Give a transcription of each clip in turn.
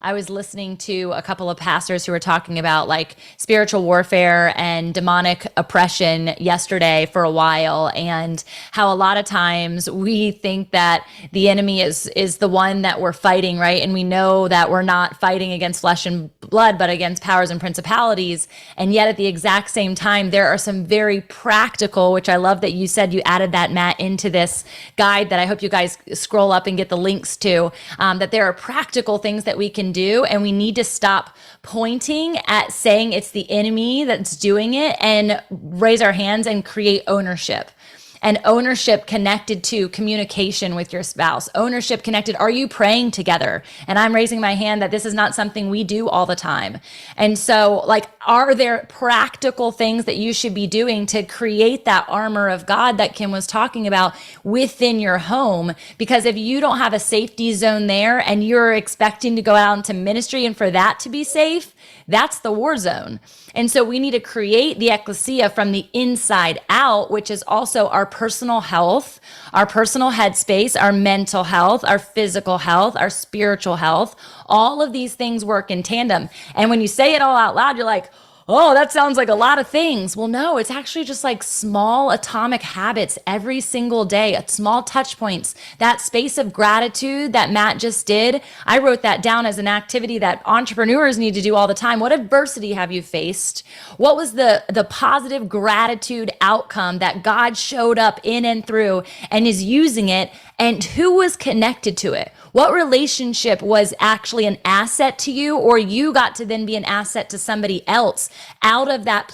I was listening to a couple of pastors who were talking about like spiritual warfare and demonic oppression yesterday for a while, and how a lot of times we think that the enemy is the one that we're fighting, right? And we know that we're not fighting against flesh and blood, but against powers and principalities. And yet at the exact same time, there are some very practical, which I love that you said you added that, Matt, into this guide that I hope you guys scroll up and get the links to, that there are practical things that we can do, and we need to stop pointing at saying it's the enemy that's doing it and raise our hands and create ownership. And ownership connected to communication with your spouse. Ownership connected, are you praying together? And I'm raising my hand that this is not something we do all the time. And so, like, are there practical things that you should be doing to create that armor of God that Kim was talking about within your home? Because if you don't have a safety zone there and you're expecting to go out into ministry and for that to be safe, that's the war zone. And so we need to create the ecclesia from the inside out, which is also our personal health, our personal headspace, our mental health, our physical health, our spiritual health. All of these things work in tandem. And when you say it all out loud, you're like, oh, that sounds like a lot of things. Well, no, it's actually just like small atomic habits every single day, small touch points. That space of gratitude that Matt just did, I wrote that down as an activity that entrepreneurs need to do all the time. What adversity have you faced? What was the positive gratitude outcome that God showed up in and through and is using it? And who was connected to it? What relationship was actually an asset to you, or you got to then be an asset to somebody else out of that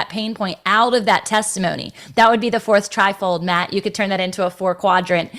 pain point, out of that testimony? That would be the fourth trifold, Matt. You could turn that into a fourth, right?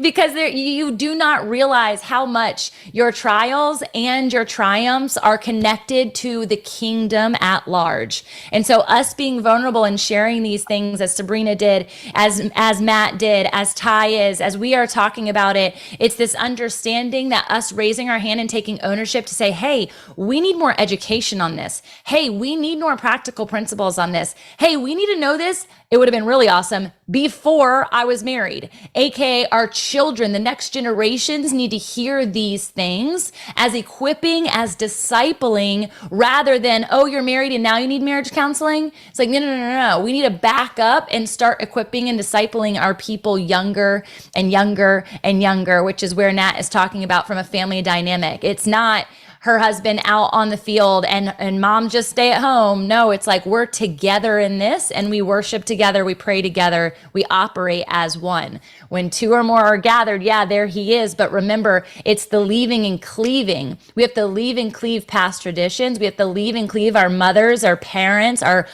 Because you do not realize how much your trials and your triumphs are connected to the kingdom at large. And so us being vulnerable and sharing these things, as Sabrina did, as Matt did, as Ty is, as we are talking about it, it's this understanding that us raising our hand and taking ownership to say, hey, we need more education on this. Hey, we need more practical principles on this. Hey, we need to know this. It would have been really awesome before I was married, aka our children, the next generations need to hear these things as equipping, as discipling, rather than, oh, you're married and now you need marriage counseling. It's like, no. We need to back up and start equipping and discipling our people younger and younger and younger, which is where Nat is talking about from a family dynamic. It's not her husband out on the field and mom just stay at home. No, it's like we're together in this, and we worship together, we pray together, we operate as one. When two or more are gathered, yeah, there he is. But remember, it's the leaving and cleaving. We have to leave and cleave past traditions. We have to leave and cleave our mothers, our parents, our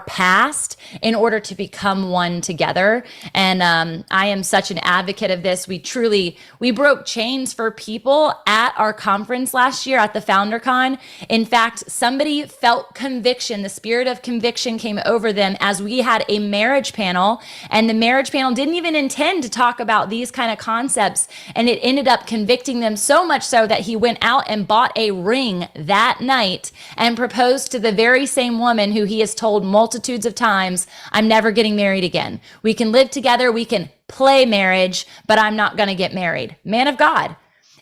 past, in order to become one together. And I am such an advocate of this. We broke chains for people at our conference last year at the FounderCon. In fact, somebody felt conviction. The spirit of conviction came over them as we had a marriage panel, and the marriage panel didn't even intend to talk about these kind of concepts. And it ended up convicting them so much so that he went out and bought a ring that night and proposed to the very same woman who he has told multitudes of times, I'm never getting married again. We can live together. We can play marriage, but I'm not going to get married. Man of God.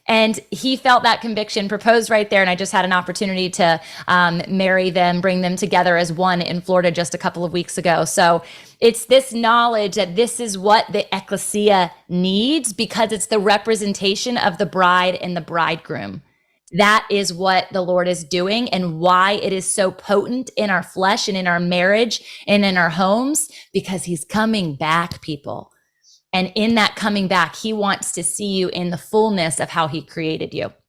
And he felt that conviction, proposed right there. And I just had an opportunity to marry them, bring them together as one in Florida just a couple of weeks ago. So it's this knowledge that this is what the ecclesia needs, because it's the representation of the bride and the bridegroom. That is what the Lord is doing, and why it is so potent in our flesh and in our marriage and in our homes, because he's coming back, people. And in that coming back, he wants to see you in the fullness of how he created you.